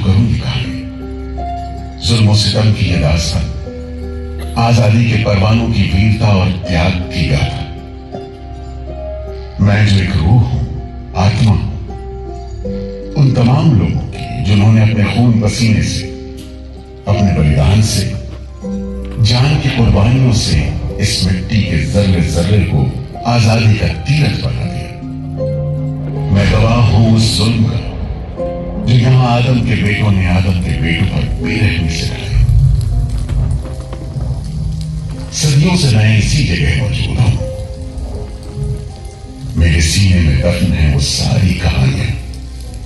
करूं ये कहानी। जुल्म और सितम की ये दास्तान, आजादी के परवानों की वीरता और त्याग की गाथा। मैं जो एक रूह हूं, आत्मा हूं, उन तमाम लोगों की जिन्होंने अपने खून पसीने से, अपने बलिदान से, जान की कुर्बानियों से इस मिट्टी के जर्रे जर्रे को आजादी का तीरथ बना दिया। मैं गवाह हूं उस जुल्म का जो यहां आदम के बेटों ने आदम के बेटों पर बेरहमी से ढाया। सदियों से मैं इसी जगह मौजूद हूं। मेरे सीने में दफन है वो सारी कहानियां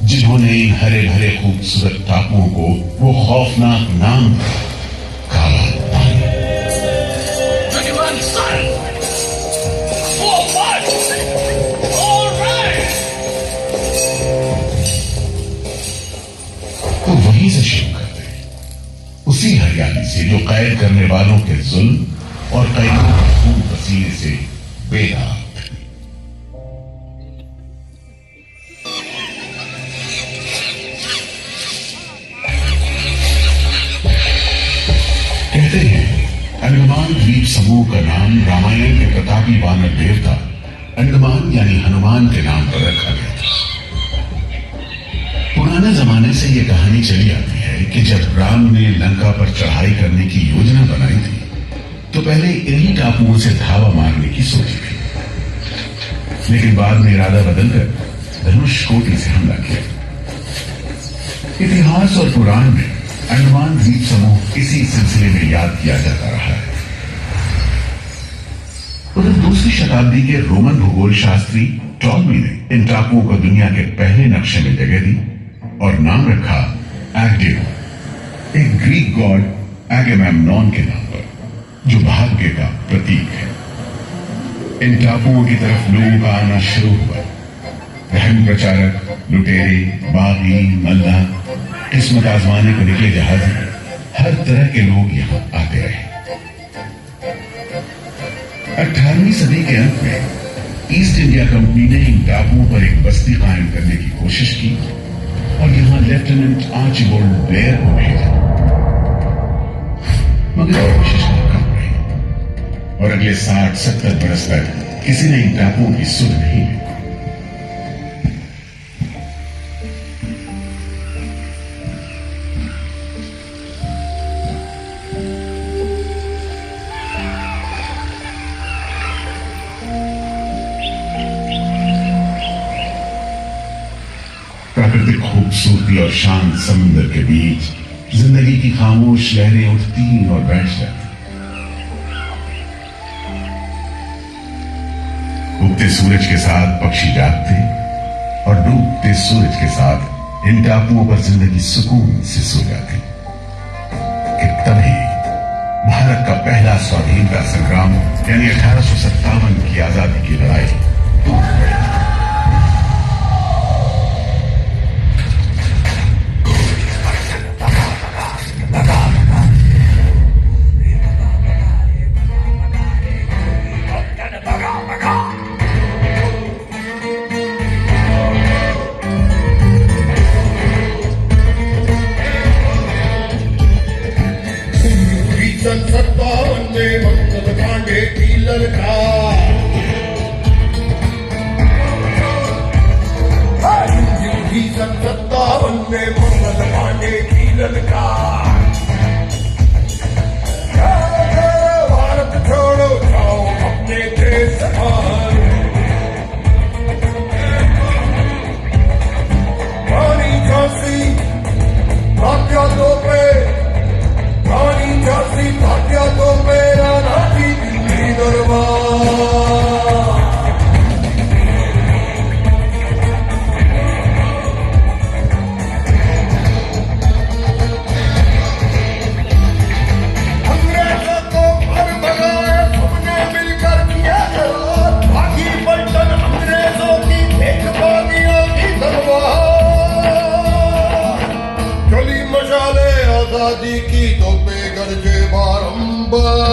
जिन्होंने इन हरे भरे खूबसूरत टापुओं को वो खौफनाक नाम दिया, काला पानी। तो वहीं से शुरू करते हैं, उसी हरियाली से जो कैद करने वालों के जुल्म और कैदों के खून पसीने से बेदाग। कहते हैं अंडमान द्वीप समूह का नाम रामायण के प्रतापी वानर देवता अंडमान यानी हनुमान के नाम पर रखा गया था। पुराने जमाने से यह कहानी चली आती है कि जब राम ने लंका पर चढ़ाई करने की योजना बनाई थी तो पहले इन्हीं टापुओं से धावा मारने की सोची थी, लेकिन बाद में इरादा बदलकर धनुषकोटि से हमला किया। इतिहास और पुराण में अंडमान द्वीप समूह इसी सिलसिले में याद किया जाता रहा है। उधर दूसरी शताब्दी के रोमन भूगोल शास्त्री टॉलमी ने इन टापुओं को दुनिया के पहले नक्शे में जगह दी और नाम रखा एग्डेव, एक ग्रीक गॉड एगेमेम्नॉन के नाम पर, जो भाग्य का प्रतीक है। इन टापुओं की तरफ लोगों का आना शुरू हुआ। धर्म प्रचारक, लुटेरे, बागी, मल्ला, किस्मत आजमाने को निकले जहाज, हर तरह के लोग यहां आते रहे। 18वीं सदी के अंत में ईस्ट इंडिया कंपनी ने इन टापुओं पर एक बस्ती कायम करने की कोशिश की और यहां लेफ्टिनेंट आर्चिबाल्ड ब्लेयर को भेजा, मगर कोशिश नाकाम रही और अगले 60-70 बरस तक किसी ने इन टापुओं की सुध नहीं ली। प्राकृतिक खूबसूरती और शांत समुद्र के बीच जिंदगी की खामोश लहरें उठती और बैठ जाती। उगते सूरज के साथ पक्षी जागते और डूबते सूरज के साथ इन टापुओं पर जिंदगी सुकून से सो जाती। कि तभी भारत का पहला स्वाधीनता संग्राम यानी 1857 की आजादी की लड़ाई टूट गई। भारत छोड़ो जाओ अपने देश रानी झांसी भाग्या दो पे, रानी झांसी भाग्या दो पे, राना जी दिल्ली दरबार। आजादी की तो बेगरजे बारंबार।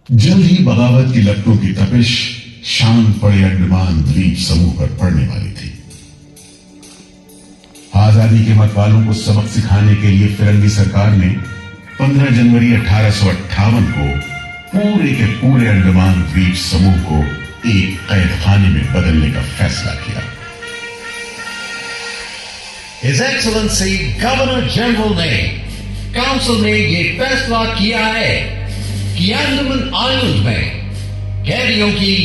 जल्द ही बगावत की लपटों की तपिश शांत पड़े अंडमान द्वीप समूह पर पड़ने वाली थी। आजादी के मतवालों को सबक सिखाने के लिए फिरंगी सरकार ने 15 जनवरी 1858 को पूरे के पूरे अंडमान द्वीप समूह को एक कैदखाने में बदलने का फैसला किया। His Excellency गवर्नर जनरल ने काउंसिल में यह फैसला किया है कि अंडमान आइलैंड में कैदियों की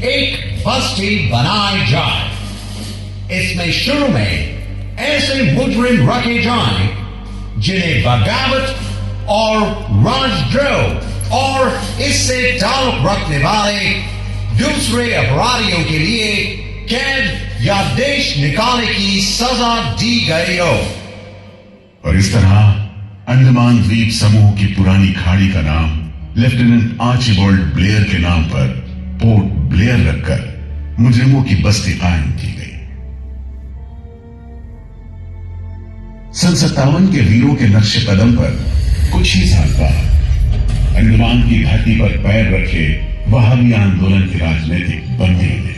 एक बस्ती बनाई जाए। इसमें शुरू में ऐसे मुजरिम रखे जाएं जिन्हें बगावत और राजद्रोह और इससे ताल्लुक रखने वाले दूसरे अपराधियों के लिए कैद या देश निकालने की सजा दी गई हो। और इस तरह अंडमान द्वीप समूह की पुरानी खाड़ी का नाम लेफ्टिनेंट आर्चिबाल्ड ब्लेयर के नाम पर पोर्ट ब्लेयर रखकर मुजरिमों की बस्ती कायम की गई। सन 57 के वीरों के नक्शे कदम पर कुछ ही साल बाद अंडमान की घाटी पर पैर रखे वहाबी आंदोलन के राजनीतिक बंदियों ने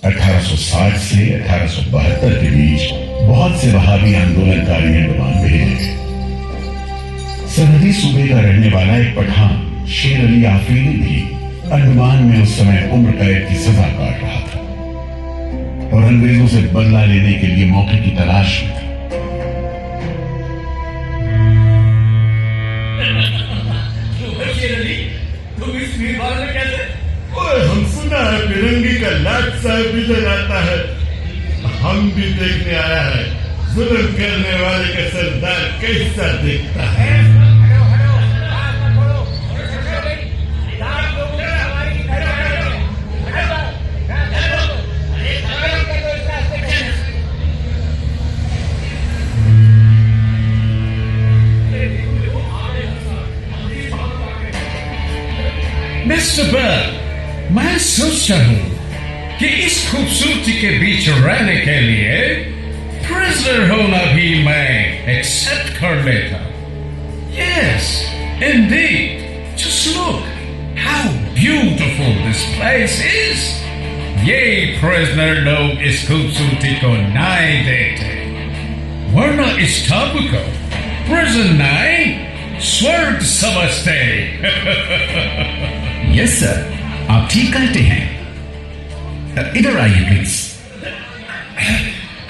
1860 से 1872 के बीच बहुत से वहाबी आंदोलनकारी अंडमान भेजे गए। सरहदी सूबे का रहने वाला एक पठान शेर अली आफरीदी भी अंडमान में उस समय उम्र कैद की सजा काट रहा था और अंग्रेजों से बदला लेने के लिए मौके की तलाश में था। हम सुना है फिरंगी का लाट साहब भी लगाता है। हम भी देखने आया है जुल्म करने वाले का सरदार कैसा दिखता है। मिस्टर बर्ड, मैं सोचता हूं कि इस खूबसूरती के बीच रहने के लिए प्रिजनर होना भी मैं एक्सेप्ट कर लेता। Yes, indeed. Just look how beautiful this place is. ये प्रिजनर लोग इस खूबसूरती को नहीं देते, वरना इस टापू को प्रिजन नहीं स्वर्ग समझते। यस सर, आप ठीक कहते हैं। इधर आइए प्लीज।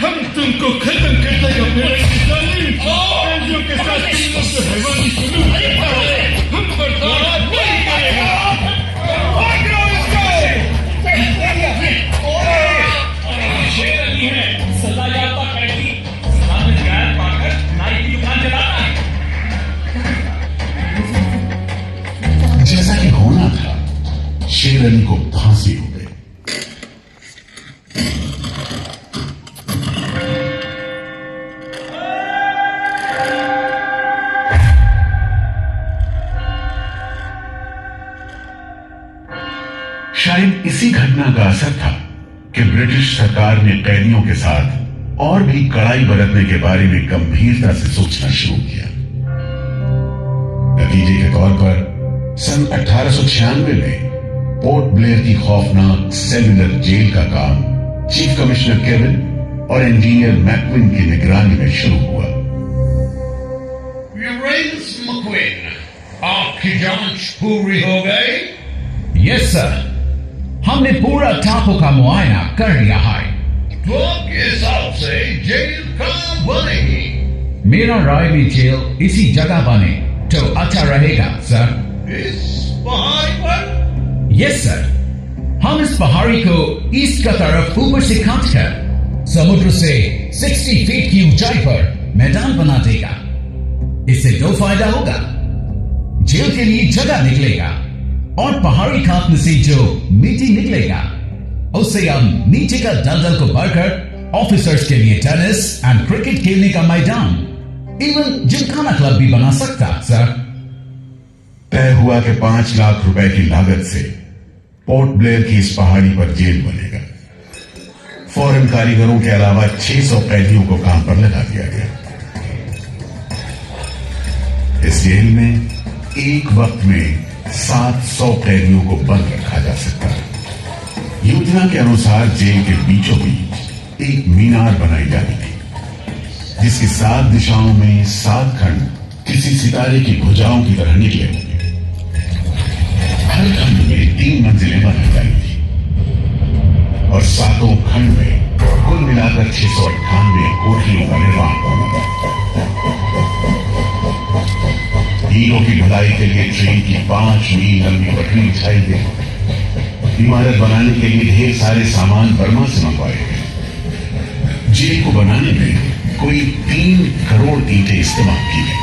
हम तुमको खत्म कर देगा फिरंगी जालिम। अंग्रेजों के साथ तुम लोग जो हैवानी सलूक करता है हम बर्दाश्त नहीं करेंगे। शेर अली है सजा याफ्ता कैदी, सजा में गैर पाकर नाई की दुकान चलाता है। जैसा कि होना था, शेर अली को फांसी हो गई। शायद इसी घटना का असर था कि ब्रिटिश सरकार ने कैदियों के साथ और भी कड़ाई बरतने के बारे में गंभीरता से सोचना शुरू किया। नतीजे के तौर पर सन 1896 में पोर्ट ब्लेयर की खौफनाक सेलुलर जेल का काम चीफ कमिश्नर केविन और इंजीनियर मैकविन की निगरानी में शुरू हुआ। यूरेंस मैकविन, आपकी जांच पूरी हो गई? यस सर, हमने पूरा टापू का मुआयना कर लिया है। तो आपके हिसाब से जेल कहाँ बनेगी? मेरा राय में जेल इसी जगह बने तो अच्छा रहेगा सर। इस पहाड़ी पर? यस सर, हम इस पहाड़ी को ईस्ट का तरफ ऊपर से काटकर समुद्र से 60 फीट की ऊंचाई पर मैदान बना देगा। इससे दो फायदा होगा, जेल के लिए जगह निकलेगा और पहाड़ी काटने से जो मिट्टी निकलेगा उससे हम नीचे का दलदल को भरकर ऑफिसर्स के लिए टेनिस एंड क्रिकेट खेलने का मैदान, इवन जिमखाना क्लब भी बना सकता सर। तय हुआ कि 5 लाख रुपए की लागत से पोर्ट ब्लेयर की इस पहाड़ी पर जेल बनेगा। फॉरेन कारीगरों के अलावा 600 कैदियों को काम पर लगा दिया गया। इस जेल में एक वक्त में 700 कैदियों को बंद रखा जा सकता है। योजना के अनुसार जेल के बीचों बीच एक मीनार बनाई जानी थी, जिसकी 7 दिशाओं में 7 खंड किसी सितारे की भुजाओं की तरह निकले होंगे। हर खंड में 3 मंजिलें बनाई जानी थी और 7 खंड में कुल मिलाकर 698 कोठरियों का निर्माण होगा। ईंटों की ढुलाई के लिए ट्रेन की 5 मील लंबी पटरी बिछाई गई। इमारत बनाने के लिए ढेर सारे सामान बर्मा से मंगवाए गए। जेल को बनाने में कोई 3 करोड़ ईंटें इस्तेमाल की गई।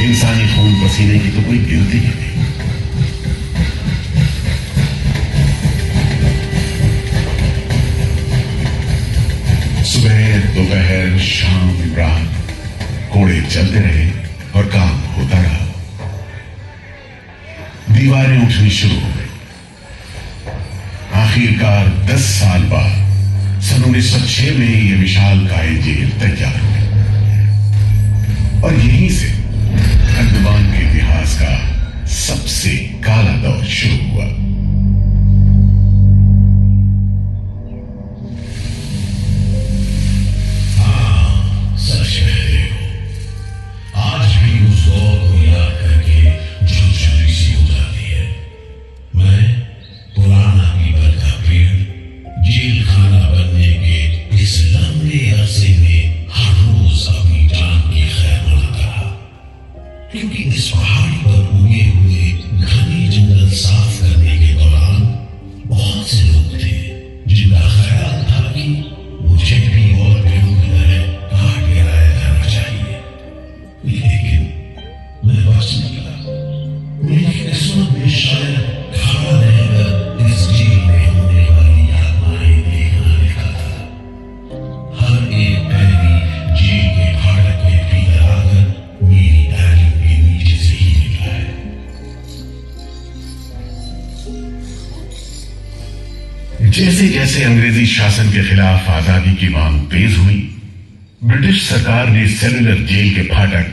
इंसानी खून पसीने की तो कोई गिनती ही नहीं। सुबह दोपहर शाम रात कोड़े चलते रहे और काम होता रहा। दीवारें उठनी शुरू हो गई। आखिरकार 10 साल बाद सन 1906 में यह विशालकाय जेल तैयार हुई और यहीं से अंडमान के इतिहास का सबसे काला दौर शुरू हुआ। सच कह रहे हो। आज भी उस दौर को याद करके झुरझुरी सी हो जाती है। मैं पुराना पीपल का पेड़ जेल खाना बनने के इस लंबे अरसे में हर रोज अपनी जान की खैर मनाता रहा, क्योंकि इस पहाड़ी पर उगे हुए घने जंगल साफ करने के दौरान बहुत से लोग थे जिनका ख्याल था कि मुझे भी और पेड़ों की तरह काट गिराया जाना चाहिए, लेकिन मैं बच निकला। मेरी किस्मत में शायद खड़ा रहकर इस जेल में होने वाली यातनाएं देखना लिखा था। हर एक कैदी जेल के फाटक के भीतर आकर मेरी तालीम के नीचे से ही निकला है। जैसे जैसे अंग्रेजी शासन के खिलाफ आजादी की मांग तेज हुई, ब्रिटिश सरकार ने सेलुलर जेल के फाटक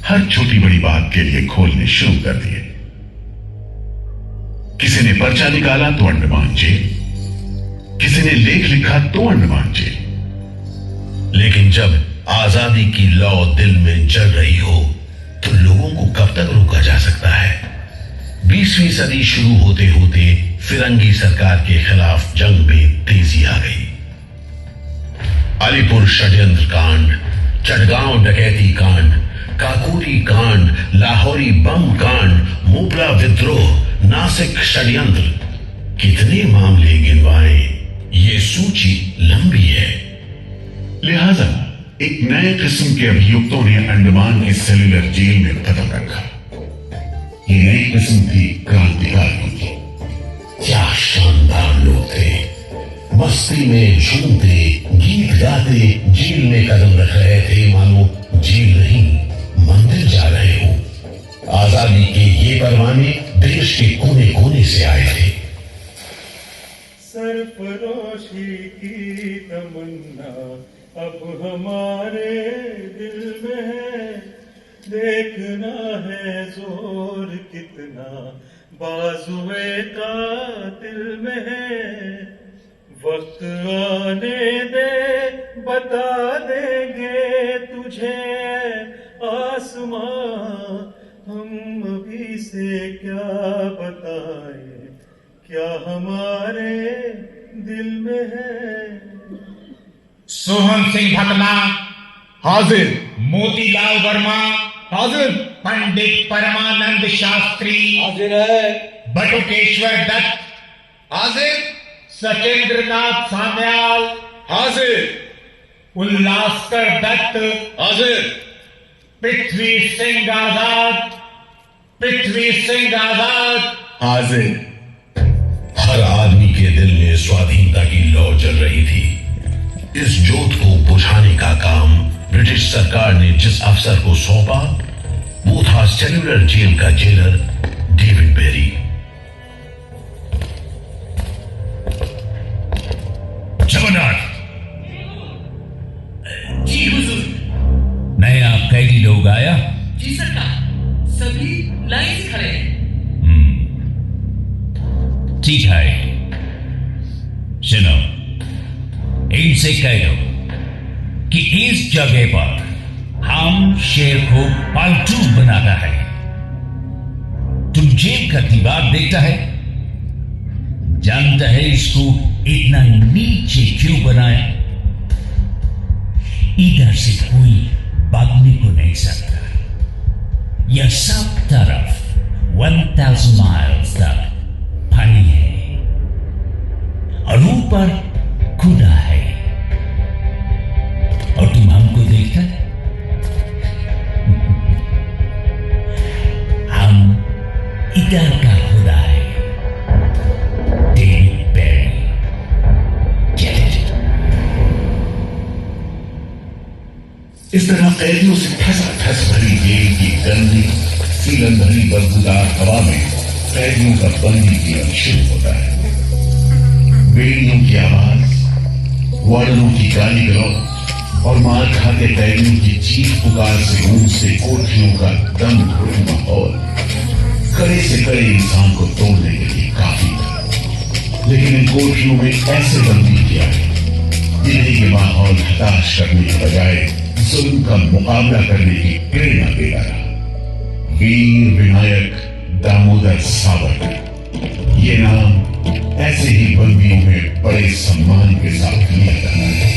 हर छोटी बड़ी बात के लिए खोलने शुरू कर दिए। किसी ने पर्चा निकाला तो अंडमान जेल, किसी ने लेख लिखा तो अंडमान जेल। लेकिन जब आजादी की लौ दिल में जल रही हो तो लोगों को कब तक रोका जा सकता है? 20वीं सदी शुरू होते होते फिरंगी सरकार के खिलाफ जंग में तेजी आ गई। अलीपुर षड्यंत्र कांड, चटगांव डकैती कांड, काकोरी कांड, लाहौरी बम कांड, मुपला विद्रोह, नासिक षड्यंत्र, कितने मामले गिनवाएं, ये सूची लंबी है। लिहाजा एक नए किस्म के अभियुक्तों ने अंडमान के सेलुलर जेल में कदम रखा। ये नई किस्म थी क्रांतिकारियों की। क्या शानदार लोग थे। मस्ती में झूमते, गीत गाते जेल में कदम रख रहे थे, मानो जेल नहीं मंदिर जा रहे हो। आजादी के ये परवाने देश के कोने कोने से आए थे। सरफरोशी की तमन्ना अब हमारे दिल में है, देखना है जोर कितना बाजुए कातिल में है। वक्त आने दे, बता देंगे तुझे आसमां, हम अभी से क्या बताएं, क्या हमारे दिल में है। सोहन सिंह भकना, हाजिर। मोतीलाल वर्मा, हाजिर। पंडित परमानंद शास्त्री, हाजिर है। बटुकेश्वर दत्त, हाजिर। सत्येंद्र नाथ सान्याल, हाजिर। उल्लासकर दत्त, हाजिर। पृथ्वी सिंह आजाद, पृथ्वी सिंह आजाद, हाजिर। हर आदमी के दिल में स्वाधीनता की लौ जल रही थी। इस जोत को बुझाने का काम ब्रिटिश सरकार ने जिस अफसर को सौंपा वो था सेलुलर जेल का जेलर डेविड बेरी। जगन्नाथ, जी हुजूर। नया कैदी लोग आया? जी सरकार, सभी लाइन से खड़े हैं। ठीक है, सुनो, इनसे कह दो कि इस जगह पर हम शेर को पालतू बनाता है। तुम जेल का दीवार देखता है, जानता है इसको इतना नीचे क्यों बनाया? इधर से कोई भागने को नहीं सकता। यह सब तरफ 1000 माइल्स तक पानी है और ऊपर खुदा है, और तुम हमको देखता है? हम इधर का खुदा है, डेविड पेरी। Get it? इस तरह कैदियों से ठस भरी जेल की गंदी सीलन भरी बदबूदार हवा में कैदियों का बंदी जीवन शुरू होता है। बेड़ियों की आवाज, वार्डनों की गाली गलौज और मार खाते कैदियों की चीख पुकार से गूंजते कोठरियों का दम घुटू माहौल कड़े से कड़े इंसान को तोड़ने के लिए काफी था। लेकिन इन कोठरियों में ऐसे बंदी किया है जिन्हें ये माहौल हताश करने के बजाय जुल्म का मुकाबला करने की प्रेरणा देता रहा। वीर विनायक दामोदर सावरकर, ये नाम ऐसे ही बंदियों में बड़े सम्मान के साथ लिया जाता है।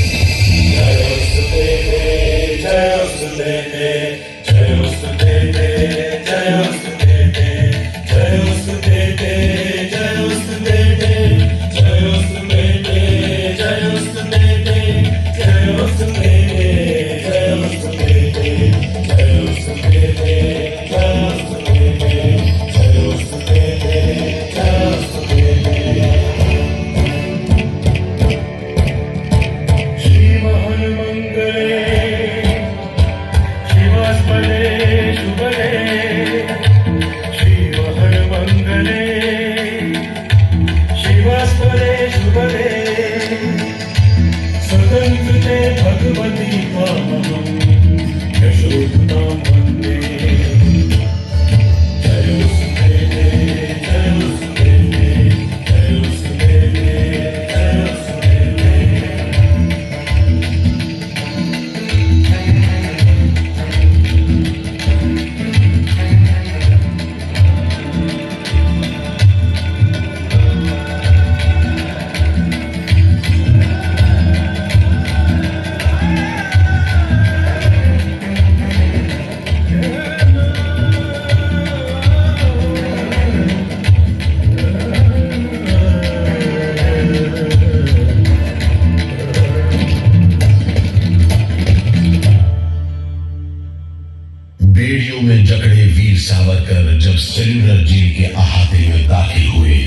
बेड़ियों में जकड़े वीर सावरकर जब सेल्यूलर जेल के अहाते में दाखिल हुए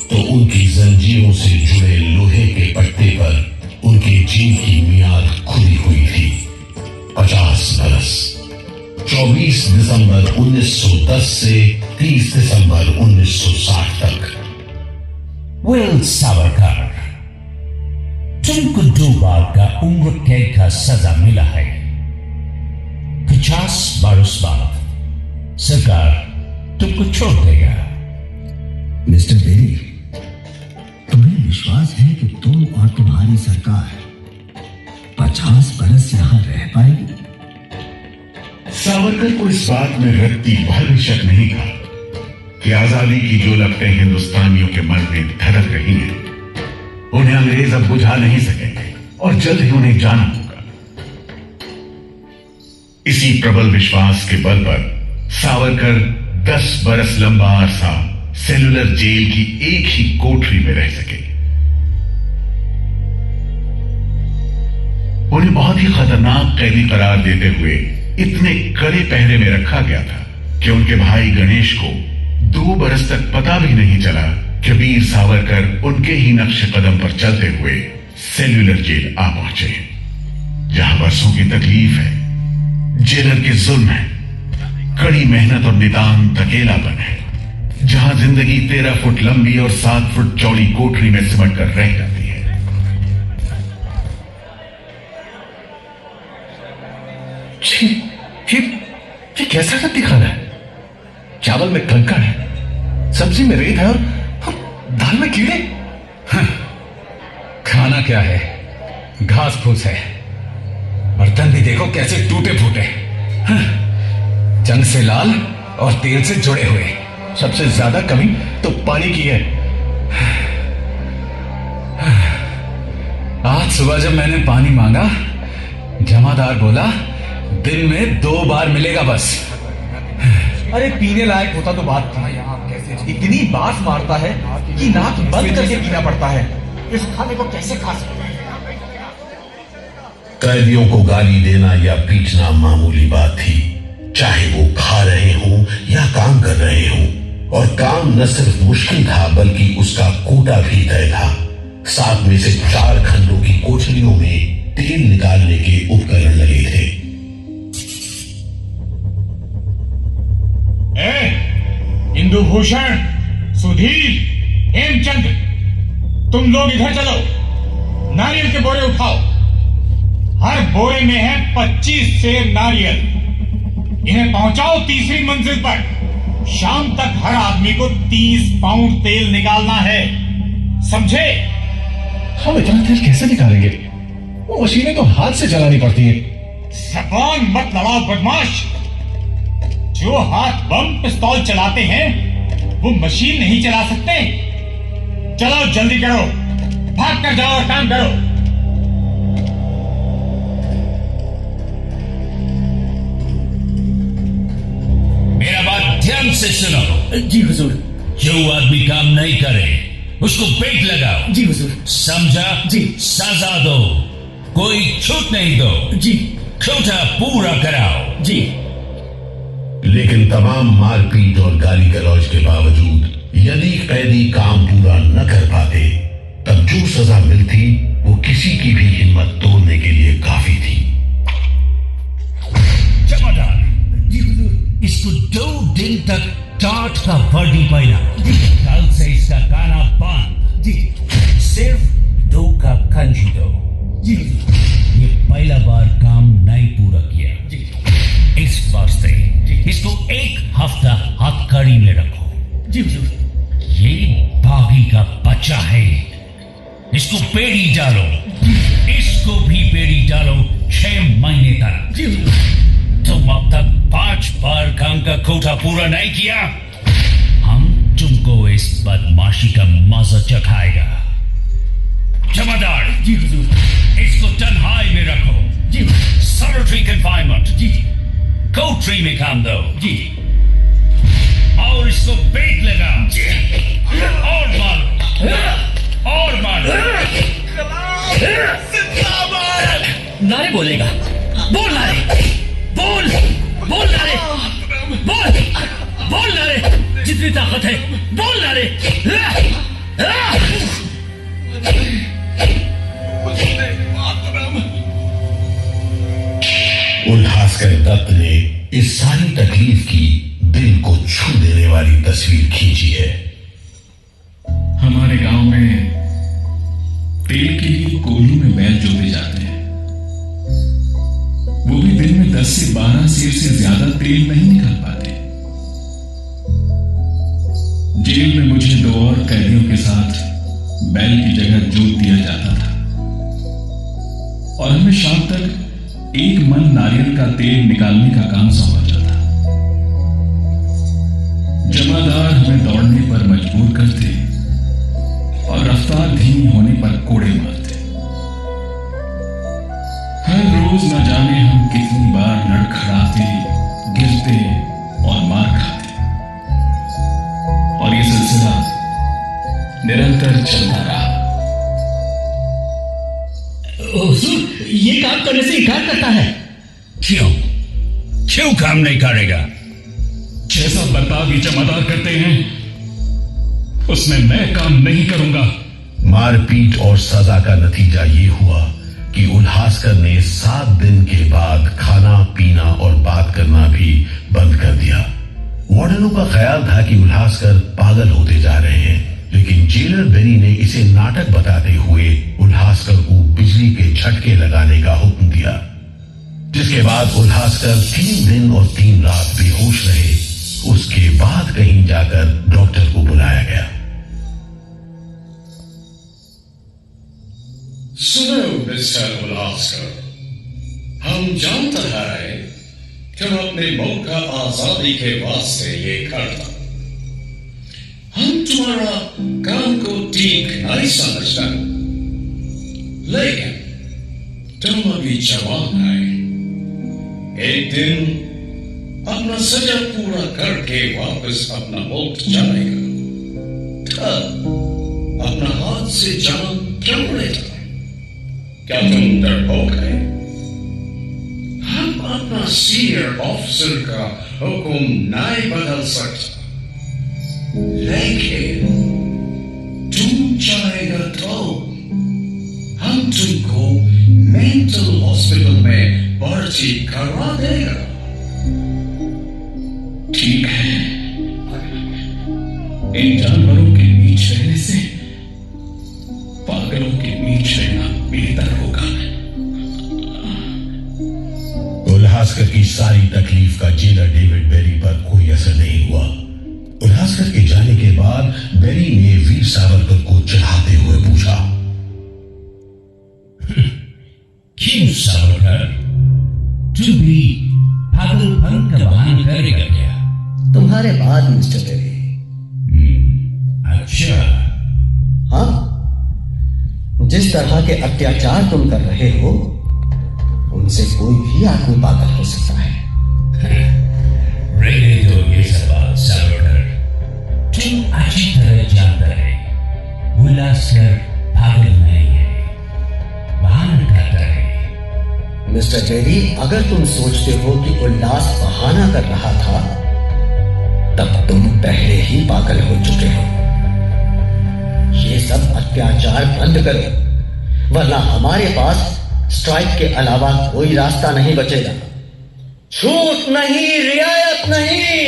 तो उनकी जंजीरों से जुड़े लोहे के पट्टे पर उनके जीवन की मियाद खुली हुई थी। 50 बरस, 24 दिसंबर 1910 से 30 दिसंबर 1960 तक। वेल सावरकर, तुमको 2 बार का उम्र कैद का सजा मिला है। 50 बरस बाद सरकार तुमको छोड़ देगा। मिस्टर बेरी, तुम्हें विश्वास है कि तुम और तुम्हारी सरकार 50 बरस यहां रह पाएगी? सावरकर को इस बात में रत्ती भर भी शक नहीं था कि आजादी की जो लपटें हिंदुस्तानियों के मन में धड़क रही हैं, उन्हें अंग्रेज अब बुझा नहीं सकेंगे और जल्द ही उन्हें जाना होगा। इसी प्रबल विश्वास के बल पर सावरकर 10 बरस लंबा अरसा सेलुलर जेल की एक ही कोठरी में रह सके। उन्हें बहुत ही खतरनाक कैदी करार देते हुए इतने कड़े पहरे में रखा गया था कि उनके भाई गणेश को 2 बरस तक पता भी नहीं चला कि वीर सावरकर उनके ही नक्श कदम पर चलते हुए सेल्यूलर जेल आ पहुंचे, जहां बरसों की तकलीफ है, जेलर के जुल्म है, कड़ी मेहनत और नितांत अकेलापन है, जहां जिंदगी 13 फुट लंबी और 7 फुट चौड़ी कोठरी में सिमट कर रह जाती है। ये कैसा रद्दी खाना है? चावल में कंकड़ है, सब्जी में रेत है और दाल में कीड़े। खाना क्या है, घास फूस है। बर्तन भी देखो कैसे टूटे फूटे, जंग से लाल और तेल से जुड़े हुए। सबसे ज्यादा कमी तो पानी की है। आज सुबह जब मैंने पानी मांगा, जमादार बोला दिन में 2 बार मिलेगा बस। अरे पीने लायक होता तो बात थी, इतनी बात मारता है कि नाक बंद करके पीना पड़ता है। इस खाने को कैसे खा सकते हैं? कैदियों को गाली देना या पीटना मामूली बात थी, चाहे वो खा रहे हों या काम कर रहे हों। और काम न सिर्फ मुश्किल था बल्कि उसका कोटा भी तय था। 7 में से 4 खंडों की कोठरियों में तेल निकालने के उपकरण लगे थे। इंदुभूषण, सुधीर, हेमचंद्र, तुम लोग इधर चलो। नारियल के बोरे उठाओ। हर बोरे में है 25 सेर नारियल। इन्हें पहुंचाओ तीसरी मंजिल पर। शाम तक हर आदमी को 30 पाउंड तेल निकालना है, समझे? हम इतना तेल कैसे निकालेंगे? वो मशीनें तो हाथ से चलानी पड़ती हैं। जबान मत लड़ाओ बदमाश। जो हाथ बम पिस्तौल चलाते हैं वो मशीन नहीं चला सकते। चलो जल्दी करो, भाग कर जाओ और काम करो। मेरा बात ध्यान से सुनो। जी हुजूर। जो आदमी काम नहीं करे उसको पेट लगाओ। जी हुजूर। समझा? जी। सजा दो, कोई छूट नहीं दो। जी। कोटा पूरा कराओ। जी। लेकिन तमाम मारपीट और गाली गलौज के बावजूद यदि कैदी काम पूरा न कर पाते, तब जो सजा मिलती वो किसी की भी हिम्मत तोड़ने के लिए काफी थी। जमादार, जी हुजूर। इसको 2 दिन तक टाट का वर्दी पहना। कल से इसका खाना बंद। जी। सिर्फ 2 कप कंजी दो। जी हुजूर। ये पहला बार काम नहीं पूरा किया। जी। इस वास्ते इसको 1 हफ्ता हथकड़ी में रखो। जी हुजूर। ये बागी का बच्चा है, इसको पेड़ी डालो। इसको भी पेड़ी डालो 6 महीने तक। जी हुजूर। तुम अब तक 5 बार काम का कोटा पूरा नहीं किया, हम तुमको इस बदमाशी का मजा चखाएगा। जमादार, जी हुजूर। इसको तन्हाई में रखो। जी। Solitary confinement. जी। कोठरी में काम दो। जी। और इसको पेट लगाओ। और मारो, और मारो। नारे बोलेगा। बोल नारे। बोल। बोल नारे। बोल। बोल नारे। जितनी ताकत है बोल नारे। उल्हासकर दत्त ने इस सारी तकलीफ की दिल को छू देने वाली तस्वीर खींची है। हमारे गांव में तेल के लिए कोल्हू में बैल जोते जाते हैं। वो भी दिन में 10 से 12 सेर से ज्यादा तेल नहीं निकाल पाते। जेल में मुझे 2 और कैदियों के साथ बैल की जगह जोत दिया जाता था और हमें शाम तक 1 मन नारियल का तेल निकालने का काम सौंपा जाता। जमादार हमें दौड़ने पर मजबूर करते और रफ्तार धीमी होने पर कोड़े मारते। हर रोज न जाने हम कितनी बार लड़खड़ाते, गिरते और मार खाते, और ये सिलसिला निरंतर चलता रहा। हुजूर, ये काम करने से इनकार करता है। क्यों काम नहीं करेगा? जैसा बर्ताव ये जमादार करते हैं उसमें मैं काम नहीं करूंगा। मारपीट और सजा का नतीजा ये हुआ कि उल्हासकर ने 7 दिन के बाद खाना पीना और बात करना भी बंद कर दिया। वार्डनों का ख्याल था कि उल्हासकर पागल होते जा रहे हैं, लेकिन जेलर बेरी ने इसे नाटक बताते हुए उल्हासकर को बिजली के झटके लगाने का हुक्म दिया, जिसके बाद उल्हासकर 3 दिन और 3 रात बेहोश रहे। उसके बाद जाकर डॉक्टर को बुलाया गया। सुनो मिस्टर उलास्कर, हम जानते हैं तुम अपने मुल्क का आजादी के वास्ते ये करता। हम तुम्हारा काम को ठीक नहीं समझता, लेकिन तुम अभी जवान है। एक दिन अपना सजा पूरा करके वापस अपना मुल्क जाएगा, तब अपना हाथ से जान क्यों लेता? क्या तुम डरपोक है? हम अपना सीनियर ऑफिसर का हुक्म नहीं बदल सकता, लेकिन तुम चाहेगा तो हम तुमको मेंटल हॉस्पिटल में भर्ती करवा देगा। ठीक है, इन जानवरों के बीच रहने से पागलों के बीच रहना बेहतर होगा। उल्हासकर की सारी तकलीफ का जेलर डेविड बेरी पर कोई असर नहीं हुआ। उल्हासकर के जाने के बाद बेरी ने वीर सावरकर को चिढ़ाते हुए पूछा, क्यों सावरकर, तुम भी पागलपन का बहाना करेगा क्या? तुम्हारे बाद मिस्टर बेरी। अच्छा। हाँ, जिस तरह के अत्याचार तुम कर रहे हो उनसे कोई भी आदमी पागल हो सकता है। रहने दो ये सब बात सावरकर, तुम अच्छी तरह जानते हैं उल्लासकर पागल नहीं है, बहाना करता है। मिस्टर बेरी, अगर तुम सोचते हो कि उल्लास बहाना कर रहा था, तब तुम पहले ही पागल हो चुके हो। ये सब अत्याचार बंद करो, वरना हमारे पास स्ट्राइक के अलावा कोई रास्ता नहीं बचेगा। छूट नहीं, रियायत नहीं,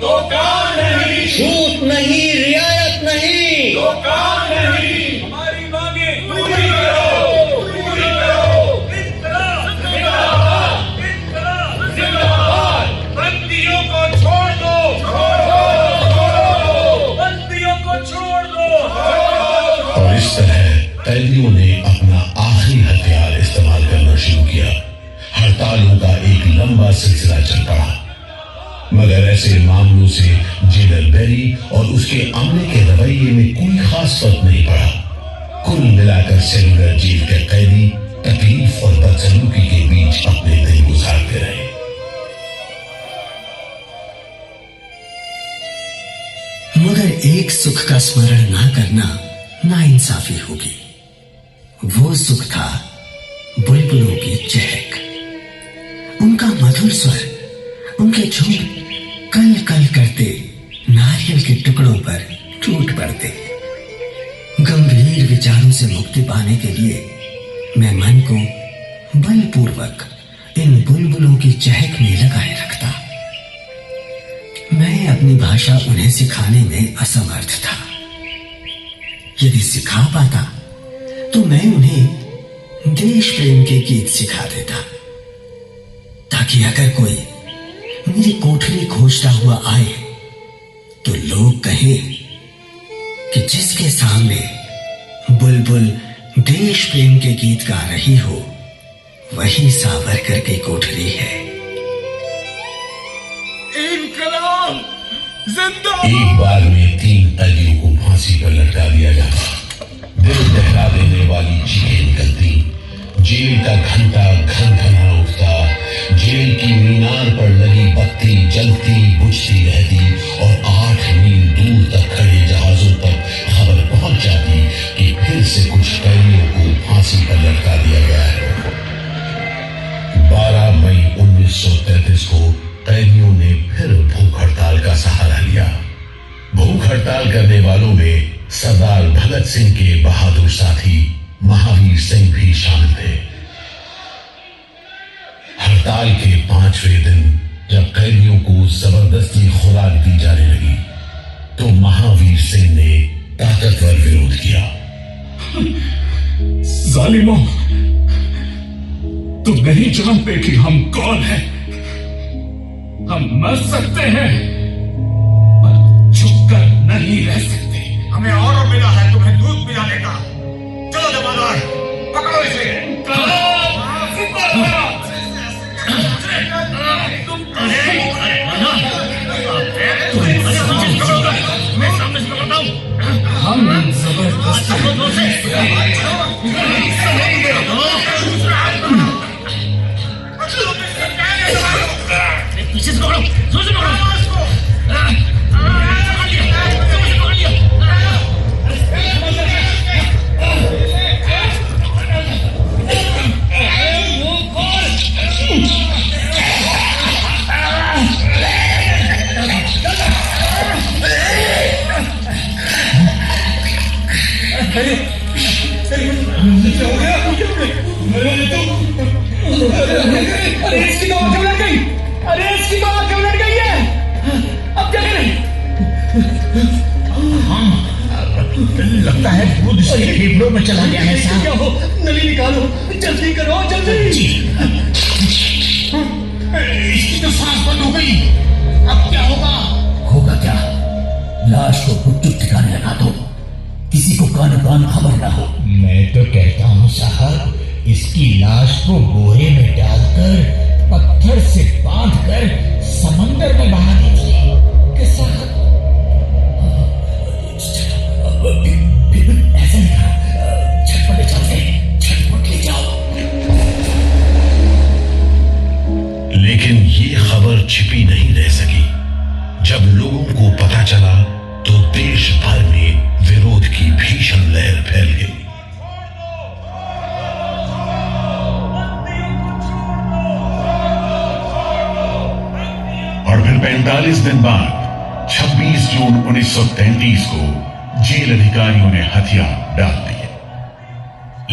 तो काम नहीं, छूट नहीं, रियायत नहीं, तो काम नहीं, हमारी मांगे पूरी करो, पूरी करो। इनकलाब जिंदाबाद, इनकलाब जिंदाबाद। बंदियों को छोड़ दो, छोड़ो, बंदियों को छोड़ दो। और इस तरह कैदियों ने अपना आखिरी हथियार इस्तेमाल करना शुरू किया। हड़तालों का एक लंबा सिलसिला चल पड़ा, मगर ऐसे मामलों से जेलर बेरी और उसके अमले के रवैये में कोई खास फर्क नहीं पड़ा। कुल मिलाकर सेलुलर जेल के कैदी तकलीफ और बदसलूकी के बीच अपने दिन गुजारते रहे। मगर एक सुख का स्मरण ना करना नाइंसाफी होगी। वो सुख था बुलबुलों की चहक, उनका मधुर स्वर, उनके झुंड कल कल करते नारियल के टुकड़ों पर टूट पड़ते। गंभीर विचारों से मुक्ति पाने के लिए मैं मन को बलपूर्वक इन बुलबुलों की चहक में लगाए रखता। मैं अपनी भाषा उन्हें सिखाने में असमर्थ था। यदि सिखा पाता तो मैं उन्हें देश प्रेम के गीत सिखा देता, ताकि अगर कोई मेरी कोठरी खोजता हुआ आए तो लोग कहें कि जिसके सामने बुलबुल देश प्रेम के गीत गा रही हो वही सावरकर की कोठरी है। इनकलाब जिंदाबाद। एक बार में 3 कैदियों को फांसी पर लटका दिया जाता। दिल दहला देने वाली चीखें निकलती, जेल का घंटा घन-घना उठता, जेल की मीनार पर लगी बत्ती जलती बुझती रहती और 8 मील दूर तक खड़े जहाजों तक खबर पहुंच जाती कि फिर से कुछ कैदियों को फांसी पर लटका दिया गया है। 12 मई 1933 को कैदियों ने फिर भूख हड़ताल का सहारा लिया। भूख हड़ताल करने वालों में सरदार भगत सिंह के बहादुर साथी महावीर सिंह भी शामिल थे। हड़ताल के 5वें दिन जब कैदियों को जबरदस्ती खुराक दी जाने लगी तो महावीर सिंह ने ताकतवर विरोध किया। जालिमों, तुम नहीं जानते कि हम कौन हैं। हम मर सकते हैं पर झुक नहीं रह सकते। हमें ऑर्डर मिला है तुम्हें दूध पिलाने का। चलो जमादार, पकड़ो इसे। मैं सामने से पकड़ता हूँ। हम जबरदस्ती पीछे से पकड़ो, जोर से पकड़ो। अरे इसकी तो आंखें उलट गई। अरे इसकी तो आंखें उलट गई है। अब क्या करें? लगता है दूध इसके फेफड़ों में चला गया है साहब। क्या हो? नली निकालो, जल्दी करो, जल्दी। जी। इसकी तो सांस बंद हो गई। अब क्या होगा? होगा क्या? लाश को गुपचुप ठिकाने लगा दो, किसी को कान कान खबर ना हो। मैं तो कहता हूँ साहब, इसकी लाश को बोरे में डालकर पत्थर से बांधकर समंदर में बहा दीजिए। कैसा? ऐसा नहीं करो, झटपट ले जाओ, झटपट ले जाओ। लेकिन ये खबर छिपी नहीं रह सकी। जब लोगों को पता चला तो देश भर में विरोध की भीषण लहर फैल गई। और फिर 45 दिन बाद 26 जून 1933 को जेल अधिकारियों ने हथियार डाल दिए।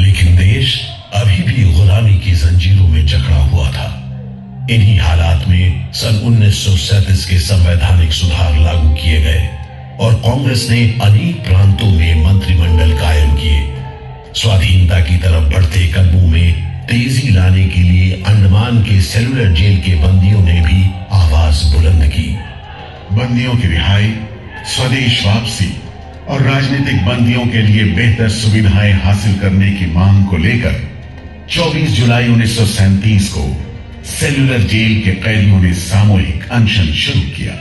लेकिन देश अभी भी गुलामी की जंजीरों में जकड़ा हुआ था। इन्हीं हालात में सन 1937 के संवैधानिक सुधार लागू किए गए और कांग्रेस ने अनेक प्रांतों में मंत्रिमंडल कायम किए। स्वाधीनता की तरफ बढ़ते कदमों में तेजी लाने के लिए अंडमान के सेलुलर जेल के बंदियों ने भी आवाज बुलंद की। बंदियों की रिहाई, स्वदेश वापसी और राजनीतिक बंदियों के लिए बेहतर सुविधाएं हासिल करने की मांग को लेकर 24 जुलाई 1937 को सेलुलर जेल के कैदियों ने सामूहिक अनशन शुरू किया।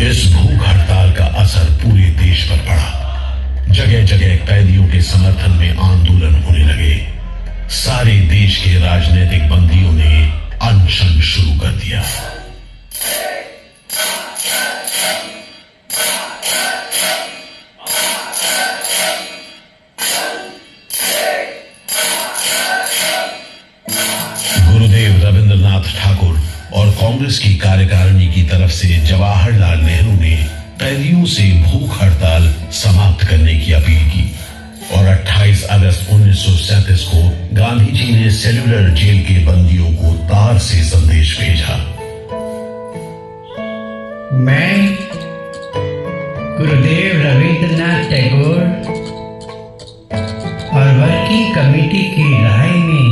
इस भूख हड़ताल का असर पूरे देश पर पड़ा। जगह जगह कैदियों के समर्थन में आंदोलन होने लगे। सारे देश के राजनीतिक बंदियों ने अनशन शुरू कर दिया। गुरुदेव रविंद्रनाथ ठाकुर और कांग्रेस की कार्यकारिणी की तरफ से जवाहरलाल नेहरू ने कैदियों से भूख हड़ताल समाप्त करने की अपील की और 28 अगस्त 1937 को गांधी जी ने सेलुलर जेल के बंदियों को तार से संदेश भेजा। मैं गुरुदेव रविंद्रनाथ टैगोर और वर्किंग कमेटी की राय में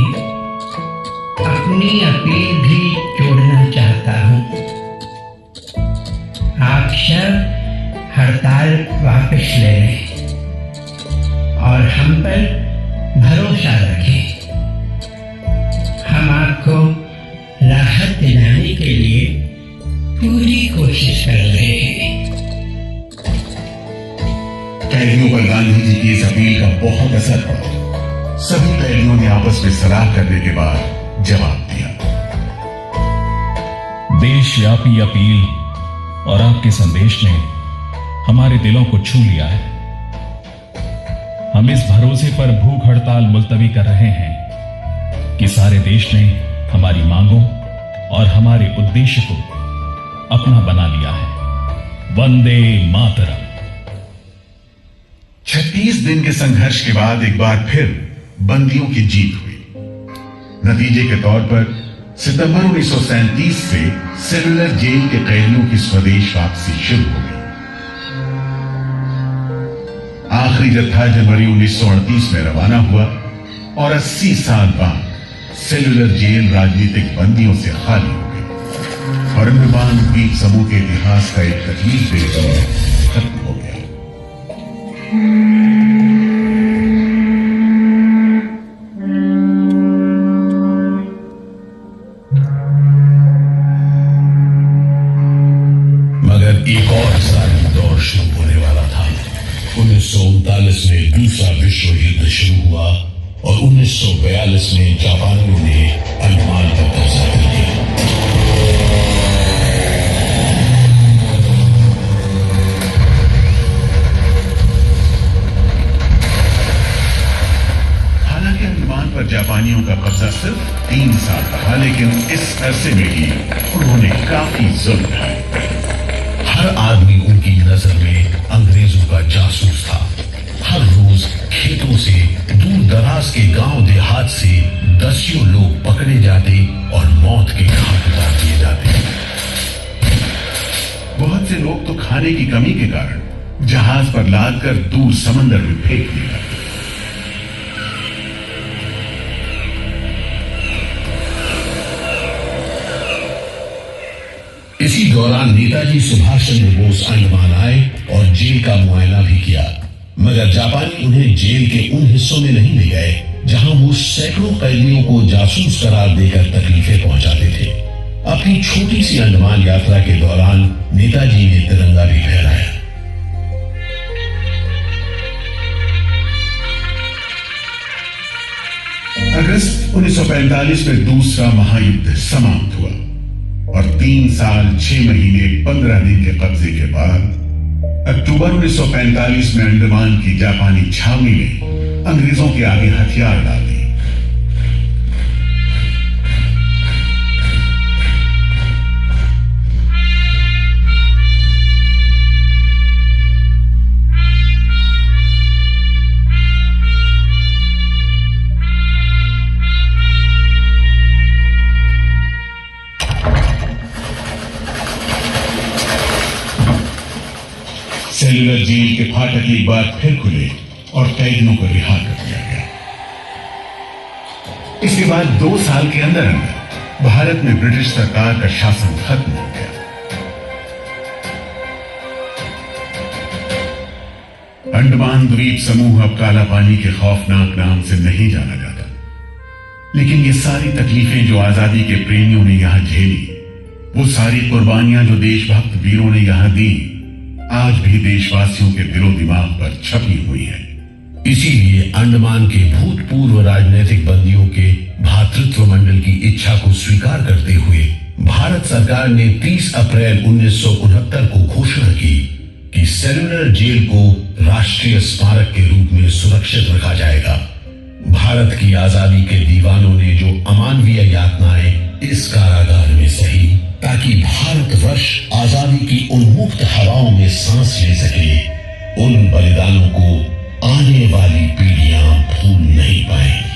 अपनी अपील भी जोड़ना चाहता हूं। आप सब हड़ताल वापस ले लें और हम पर भरोसा रखें। हम आपको राहत दिलाने के लिए पूरी कोशिश कर रहे हैं। कैदियों पर गांधी जी की इस अपील का बहुत असर पड़ा। सभी कैदियों ने आपस में सलाह करने के बाद जवाब दिया। देशव्यापी अपील और आपके संदेश ने हमारे दिलों को छू लिया है। हम इस भरोसे पर भूख हड़ताल मुलतवी कर रहे हैं कि सारे देश ने हमारी मांगों और हमारे उद्देश्य को अपना बना लिया है। वंदे मातरम। 36 दिन के संघर्ष के बाद एक बार फिर बंदियों की जीत हुई। नतीजे के तौर पर सितंबर 1937 से सेलुलर जेल के कैदियों की स्वदेश वापसी शुरू हो गई। आखिरी जत्था जनवरी 1938 में रवाना हुआ और 80 साल बाद सेलुलर जेल राजनीतिक बंदियों से खाली हो गई और अंडमान द्वीप समूह के इतिहास का एक तकलीफ दे खत्म हो गया। मगर एक और जालिम दौर शुरू होने वाला था। 1939 में दूसरा विश्व युद्ध शुरू हुआ और 1942 में जापानियों ने अंडमान पर कब्जा कर लिया। हालांकि अंडमान पर जापानियों का कब्जा सिर्फ 3 साल रहा, लेकिन इस अरसे में ही उन्होंने काफी जुल्म ढाए। हर आदमी उनकी नजर में अंग्रेजों का जासूस था। हर रोज खेतों से, दूर दराज के गांव देहात से दसियों लोग पकड़े जाते और मौत के घाट उतार दिए जाते। बहुत से लोग तो खाने की कमी के कारण जहाज पर लादकर दूर समंदर में फेंक दिए जाते। इसी दौरान नेताजी सुभाष चंद्र बोस अंडमान आए और जेल का मुआयना भी किया, मगर जापानी उन्हें जेल के उन हिस्सों में नहीं ले गए जहां वो सैकड़ों कैदियों को जासूस करार देकर तकलीफें पहुंचाते थे। अपनी छोटी सी अंडमान यात्रा के दौरान नेताजी ने तिरंगा भी फहराया। अगस्त 1945 में दूसरा महायुद्ध समाप्त हुआ और 3 साल 6 महीने 15 दिन के कब्जे के बाद अक्टूबर 1945 में अंडमान की जापानी छावनी ने अंग्रेजों के आगे हथियार डाल दिए। सेलुलर जेल के फाटक एक बार फिर खुले और कैदियों को रिहा कर दिया गया। इसके बाद 2 साल के अंदर अंदर भारत में ब्रिटिश सरकार का शासन खत्म हो गया। अंडमान द्वीप समूह अब काला पानी के खौफनाक नाम से नहीं जाना जाता, लेकिन ये सारी तकलीफें जो आजादी के प्रेमियों ने यहां झेली, वो सारी कुर्बानियां जो देशभक्त वीरों ने यहां दी, आज भी देशवासियों के दिलो दिमाग पर छपी हुई है। इसीलिए अंडमान के भूतपूर्व राजनीतिक बंदियों के भातृत्व मंडल की इच्छा को स्वीकार करते हुए भारत सरकार ने 30 अप्रैल 1969 को घोषणा की कि सेलुलर जेल को राष्ट्रीय स्मारक के रूप में सुरक्षित रखा जाएगा। भारत की आजादी के दीवानों ने जो अमानवीय यातनाएं इस कारागार में सही, ताकि भारतवर्ष आजादी की उन्मुक्त हवाओं में सांस ले सके, उन बलिदानों को आने वाली पीढ़ियां भूल नहीं पाएंगी।